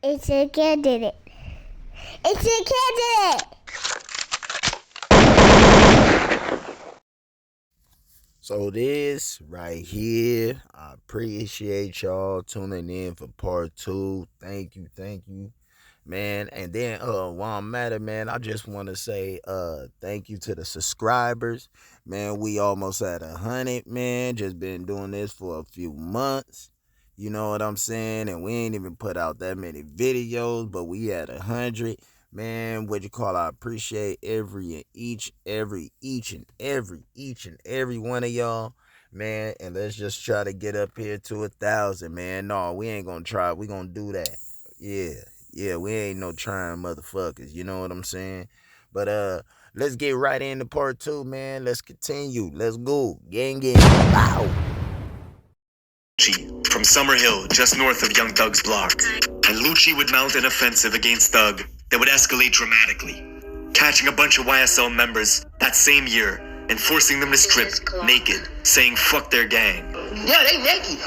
S.L.K did it. S.L.K did it. So this right here, I appreciate y'all tuning in for part 2. Thank you, man. And then while I'm at it, man, I just want to say thank you to the subscribers, man. We almost at 100, man. Just been doing this for a few months, you know what I'm saying? And we ain't even put out that many videos, but we at 100. Man, what you call, I appreciate each and every one of y'all, man. And let's just try to get up here to 1,000, man. No, we ain't gonna try. We gonna do that. Yeah, we ain't no trying motherfuckers. You know what I'm saying? But let's get right into part 2, man. Let's continue. Let's go. Gang. Wow. From Summer Hill, just north of Young Thug's block. And Lucci would mount an offensive against Thug that would escalate dramatically, catching a bunch of YSL members that same year and forcing them to strip naked, saying fuck their gang. Yeah, they naked.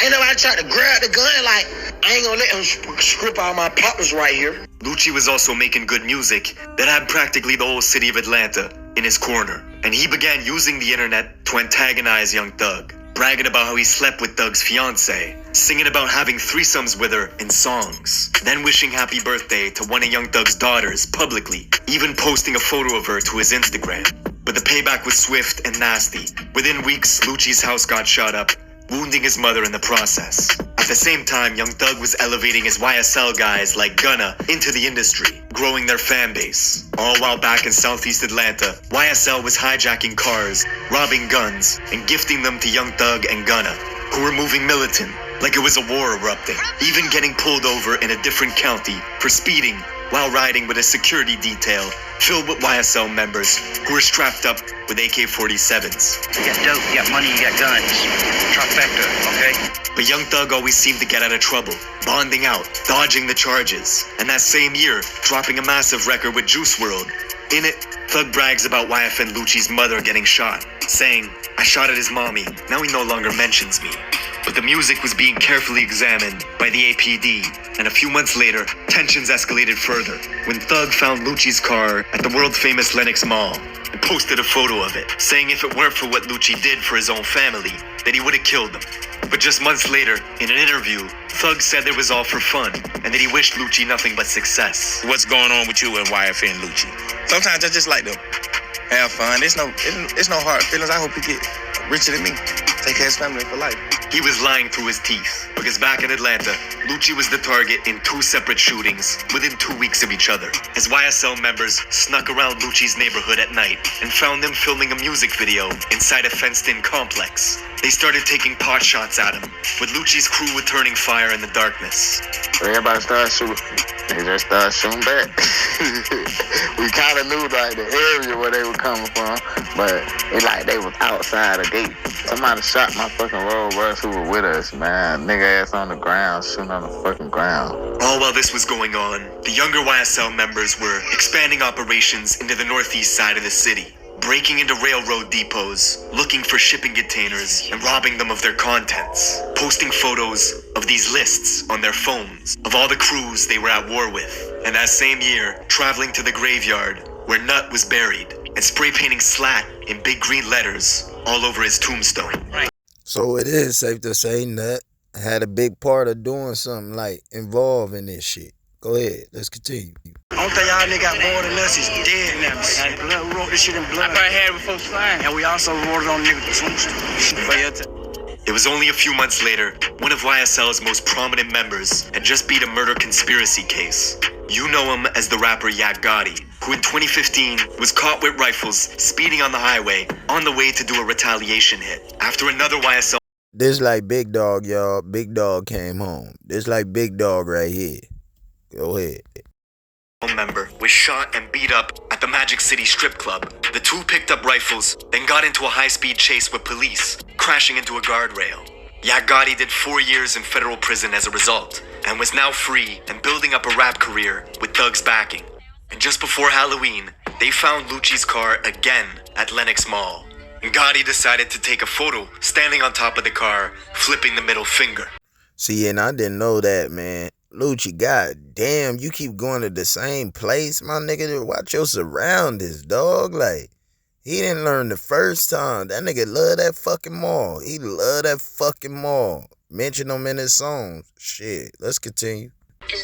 Ain't nobody tried to grab the gun like, I ain't gonna let them strip all my poppers right here. Lucci was also making good music that had practically the whole city of Atlanta in his corner, and he began using the internet to antagonize Young Thug, bragging about how he slept with Thug's fiance, singing about having threesomes with her in songs, then wishing happy birthday to one of Young Thug's daughters publicly, even posting a photo of her to his Instagram. But the payback was swift and nasty. Within weeks, Lucci's house got shot up, wounding his mother in the process. At the same time, Young Thug was elevating his YSL guys like Gunna into the industry, growing their fan base. All while back in Southeast Atlanta, YSL was hijacking cars, robbing guns, and gifting them to Young Thug and Gunna, who were moving militant, like it was a war erupting, even getting pulled over in a different county for speeding while riding with a security detail filled with YSL members who were strapped up with AK-47s. You got dope, you got money, you got guns. Trifecta, okay? But Young Thug always seemed to get out of trouble, bonding out, dodging the charges, and that same year, dropping a massive record with Juice WRLD. In it, Thug brags about YF and Lucci's mother getting shot, saying, I shot at his mommy, now he no longer mentions me. But the music was being carefully examined by the APD, and a few months later, tensions escalated further when Thug found Lucci's car at the world-famous Lenox Mall and posted a photo of it, saying if it weren't for what Lucci did for his own family, that he would have killed them. But just months later, in an interview, Thug said it was all for fun, and that he wished Lucci nothing but success. What's going on with you and YF and Lucci? Sometimes I just like to have fun. It's no hard feelings. I hope he get richer than me. Take care of his family for life. He was lying through his teeth, because back in Atlanta, Lucci was the target in 2 separate shootings within 2 weeks of each other, as YSL members snuck around Lucci's neighborhood at night and found them filming a music video inside a fenced-in complex. They started taking pot shots at him, with Lucci's crew returning fire in the darkness. Everybody started shooting. They just started shooting back. We kind of knew like the area where they were coming from, but it like they was outside the gate. Somebody shot my fucking road rush who were with us, man. Nigga ass on the ground, shooting on the fucking ground. All while this was going on, the younger YSL members were expanding operations into the northeast side of the city, breaking into railroad depots, looking for shipping containers, and robbing them of their contents, posting photos of these lists on their phones of all the crews they were at war with, and that same year, traveling to the graveyard where Nut was buried, and spray painting Slat in big green letters all over his tombstone. So it is safe to say Nut had a big part of doing something like involved in this shit. Go ahead, let's continue. Only thing y'all nigga got more than us is dead now. Blood, we wrote this shit in blood. I probably had it before flying. And we also wrote it on nigga tombstone. It was only a few months later, one of YSL's most prominent members had just beat a murder conspiracy case. You know him as the rapper Yak Gotti, who in 2015 was caught with rifles speeding on the highway on the way to do a retaliation hit after another YSL This like Big Dog, y'all. Big Dog came home. This like Big Dog right here. Go ahead. member was shot and beat up at the Magic City strip club. The two picked up rifles, then got into a high-speed chase with police, crashing into a guardrail. Yak Gotti did 4 years in federal prison as a result, and was now free and building up a rap career with Thug's backing. And just before Halloween, they found Lucci's car again at Lenox Mall. And Gotti decided to take a photo standing on top of the car, flipping the middle finger. See, and I didn't know that, man. Lucci, god damn, you keep going to the same place, my nigga. Watch your surroundings, dog. Like, he didn't learn the first time. That nigga love that fucking mall. He love that fucking mall. Mention them in his songs. Shit, let's continue.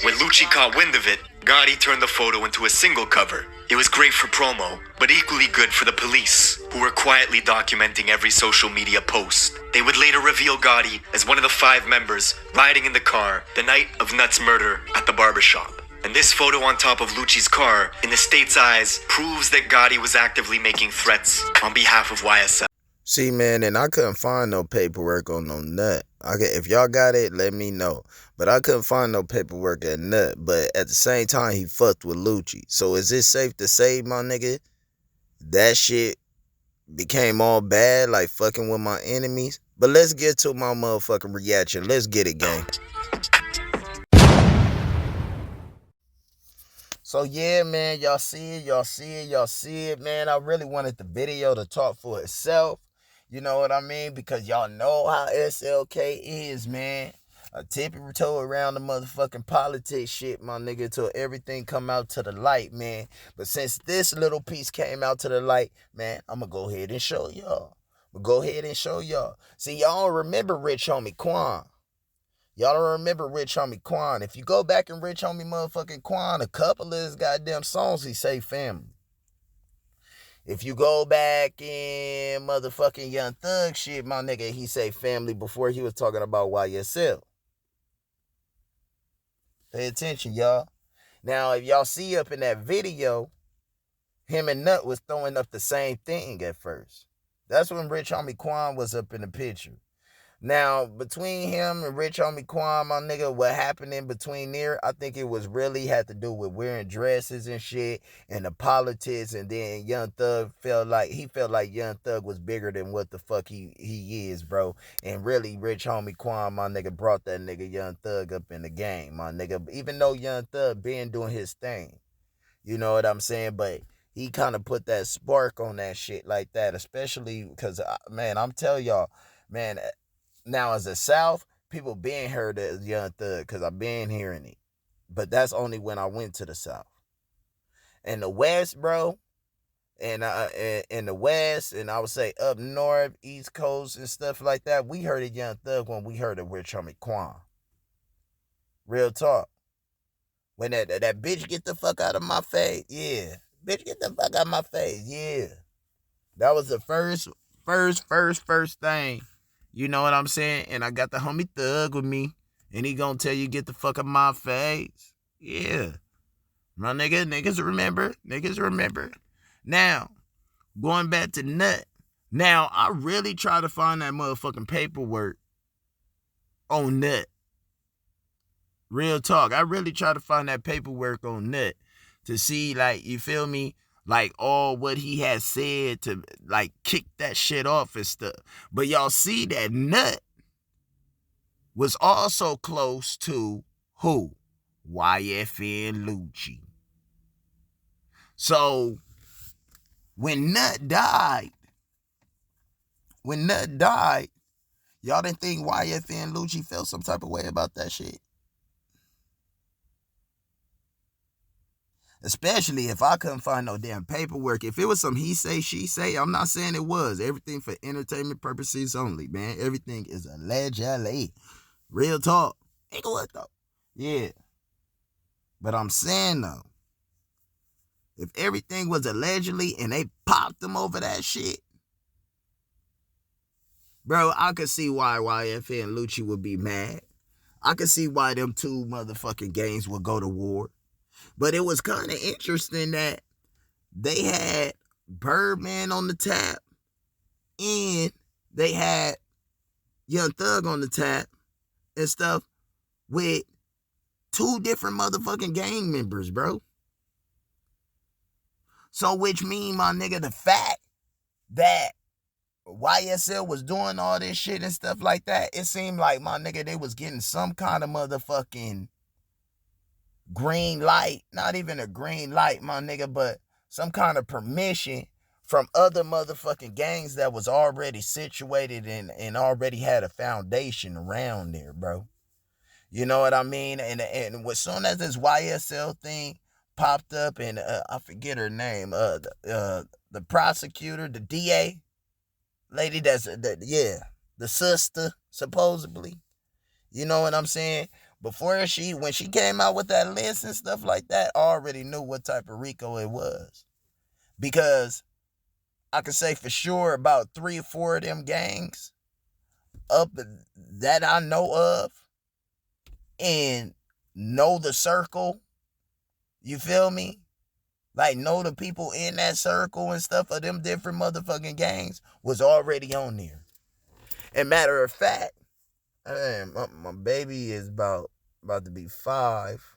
When Lucci caught wind of it, Gotti turned the photo into a single cover. It was great for promo, but equally good for the police, who were quietly documenting every social media post. They would later reveal Gotti as one of the 5 members riding in the car the night of Nut's murder at the barbershop. And this photo on top of Lucci's car, in the state's eyes, proves that Gotti was actively making threats on behalf of YSL. See, man, and I couldn't find no paperwork on no Nut. If y'all got it, let me know. But I couldn't find no paperwork at Nut. But at the same time, he fucked with Lucci. So is it safe to say, my nigga, that shit became all bad, like fucking with my enemies? But let's get to my motherfucking reaction. Let's get it, gang. So yeah, man, y'all see it, man. I really wanted the video to talk for itself. You know what I mean? Because y'all know how S.L.K. is, man. A tippy toe around the motherfucking politics shit, my nigga, till everything come out to the light, man. But since this little piece came out to the light, man, I'm gonna go ahead and show y'all. See, y'all don't remember Rich Homie Quan. Y'all don't remember Rich Homie Quan. If you go back in Rich Homie motherfucking Quan, a couple of his goddamn songs, he say family. If you go back in motherfucking Young Thug shit, my nigga, he say family before he was talking about YSL. Pay attention, y'all. Now, if y'all see up in that video, him and Nut was throwing up the same thing at first. That's when Rich Homie Quan was up in the picture. Now, between him and Rich Homie Quan, my nigga, what happened in between there, I think it was really had to do with wearing dresses and shit and the politics, and then Young Thug felt like Young Thug was bigger than what the fuck he is, bro. And really, Rich Homie Quan, my nigga, brought that nigga Young Thug up in the game, my nigga. Even though Young Thug been doing his thing, you know what I'm saying? But he kind of put that spark on that shit like that, especially because, man, I'm telling y'all, man, now, as a South, people been heard as Young Thug because I've been hearing it. But that's only when I went to the South. In the West, bro, and in the West, and I would say up north, East Coast, and stuff like that, we heard of Young Thug when we heard of Rich Homie Quan. Real talk. When that bitch get the fuck out of my face, yeah. Bitch, get the fuck out of my face, yeah. That was the first thing. You know what I'm saying? And I got the homie Thug with me. And he gonna tell you, get the fuck out of my face. Yeah. My niggas remember. Now, going back to Nut. Now, I really try to find that motherfucking paperwork on Nut. Real talk. I really try to find that paperwork on Nut. To see, like, you feel me? Like, all what he has said to, like, kick that shit off and stuff. But y'all see that Nut was also close to who? YFN Lucci. So, when Nut died, y'all didn't think YFN Lucci felt some type of way about that shit? Especially if I couldn't find no damn paperwork. If it was some he say, she say, I'm not saying it was. Everything for entertainment purposes only, man. Everything is allegedly. Real talk. Inglewood, though. Yeah. But I'm saying, though, if everything was allegedly and they popped them over that shit, bro, I could see why YFN and Lucci would be mad. I could see why them two motherfucking gangs would go to war. But it was kind of interesting that they had Birdman on the tap and they had Young Thug on the tap and stuff with two different motherfucking gang members, bro. So which mean, my nigga, the fact that YSL was doing all this shit and stuff like that, it seemed like, my nigga, they was getting some kind of motherfucking green light, not even a green light, my nigga, but some kind of permission from other motherfucking gangs that was already situated and already had a foundation around there, bro. You know what I mean? And as soon as this YSL thing popped up, and I forget her name, the prosecutor, the DA lady, the sister supposedly. You know what I'm saying? When she came out with that list and stuff like that, I already knew what type of RICO it was, because I can say for sure about 3 or 4 of them gangs up that I know of and know the circle. You feel me? Like, know the people in that circle and stuff of them different motherfucking gangs was already on there. And matter of fact, my baby is about to be 5.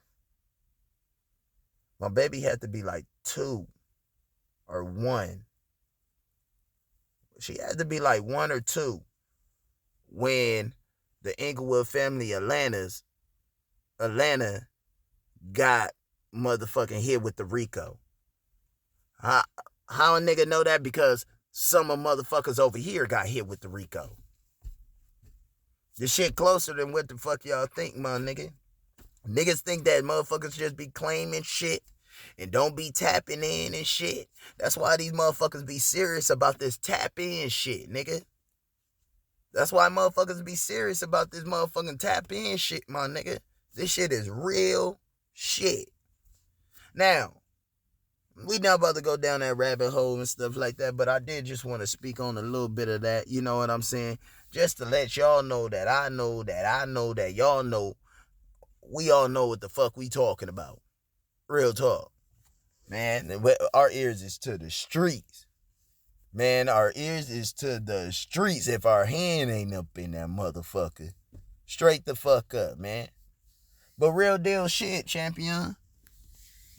My baby had to be like 2 or 1. She had to be like 1 or 2 when the Inglewood family Atlanta got motherfucking hit with the RICO. How a nigga know that? Because some of motherfuckers over here got hit with the RICO. This shit closer than what the fuck y'all think, my nigga. Niggas think that motherfuckers just be claiming shit and don't be tapping in and shit. That's why these motherfuckers be serious about this tap in shit, nigga. That's why motherfuckers be serious about this motherfucking tap in shit, my nigga. This shit is real shit. Now, we not about to go down that rabbit hole and stuff like that, but I did just want to speak on a little bit of that, you know what I'm saying? Just to let y'all know that I know that y'all know, we all know what the fuck we talking about. Real talk. Man, our ears is to the streets. Man, our ears is to the streets if our hand ain't up in that motherfucker. Straight the fuck up, man. But real deal shit, champion.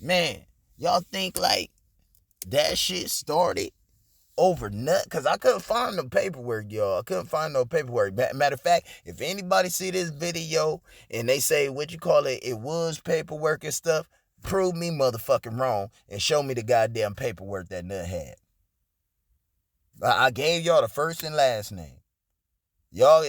Man, y'all think like that shit started overnight? Because I couldn't find no paperwork, y'all. I couldn't find no paperwork. Matter of fact, if anybody see this video and they say, it was paperwork and stuff, prove me motherfucking wrong and show me the goddamn paperwork that nut had. I gave y'all the first and last name. Y'all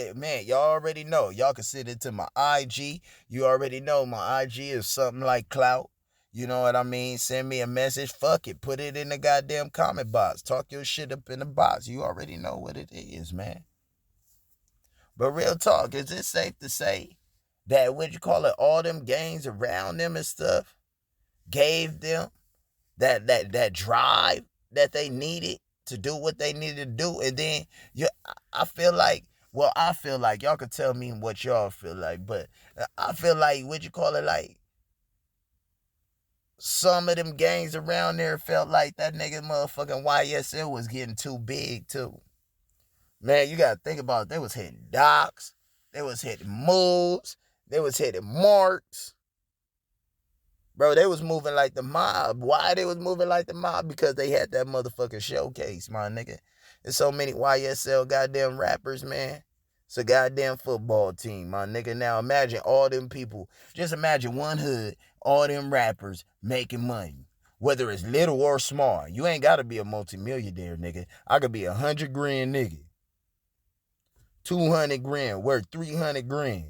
already know. Y'all can send it to my IG. You already know my IG is something like clout. You know what I mean? Send me a message. Fuck it. Put it in the goddamn comment box. Talk your shit up in the box. You already know what it is, man. But real talk, is it safe to say that all them gangs around them and stuff gave them that drive that they needed to do what they needed to do? And then I feel like y'all could tell me what y'all feel like, but I feel like like some of them gangs around there felt like that nigga motherfucking YSL was getting too big too. Man, you gotta think about it. They was hitting docks, they was hitting moves, they was hitting marks. Bro, they was moving like the mob. Why they was moving like the mob? Because they had that motherfucking showcase, my nigga. There's so many YSL goddamn rappers, man. It's a goddamn football team, my nigga. Now imagine all them people. Just imagine one hood, all them rappers making money. Whether it's little or small. You ain't gotta be a multimillionaire, nigga. I could be 100 grand nigga. 200 grand, worth 300 grand.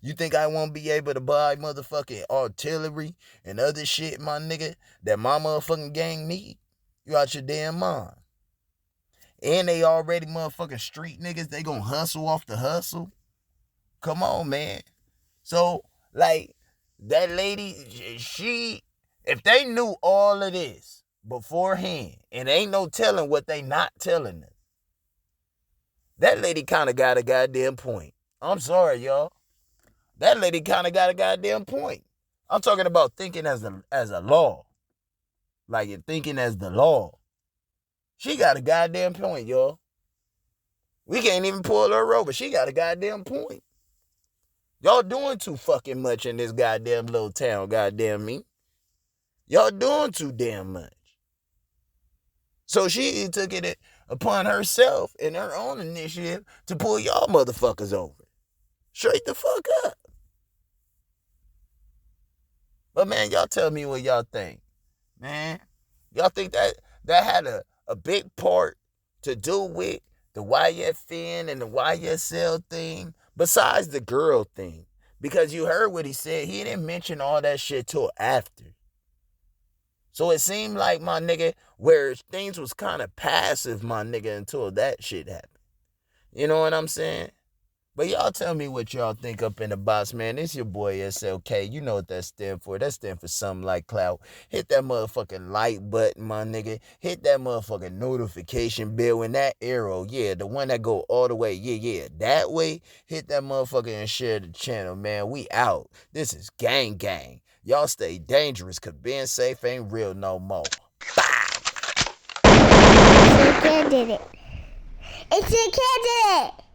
You think I won't be able to buy motherfucking artillery and other shit, my nigga, that my motherfucking gang need? You out your damn mind. And they already motherfucking street niggas. They gonna hustle off the hustle. Come on, man. So, like, that lady, if they knew all of this beforehand, and ain't no telling what they not telling us, that lady kind of got a goddamn point. I'm sorry, y'all. That lady kind of got a goddamn point. I'm talking about thinking as a law. Like, you're thinking as the law. She got a goddamn point, y'all. We can't even pull her over. She got a goddamn point. Y'all doing too fucking much in this goddamn little town, goddamn me. Y'all doing too damn much. So she took it upon herself in her own initiative to pull y'all motherfuckers over. Straight the fuck up. But man, y'all tell me what y'all think. Man, y'all think that had a big part to do with the YFN and the YSL thing, besides the girl thing? Because you heard what he said. He didn't mention all that shit till after. So it seemed like, my nigga, where things was kind of passive, my nigga, until that shit happened. You know what I'm saying? But y'all tell me what y'all think up in the box, man. It's your boy S.L.K. You know what that stand for. That stand for something like clout. Hit that motherfucking like button, my nigga. Hit that motherfucking notification bell. And that arrow, yeah, the one that go all the way, yeah, that way. Hit that motherfucker and share the channel, man. We out. This is gang. Y'all stay dangerous, cause being safe ain't real no more. Bye. It's your kid did it. It's your kid did it.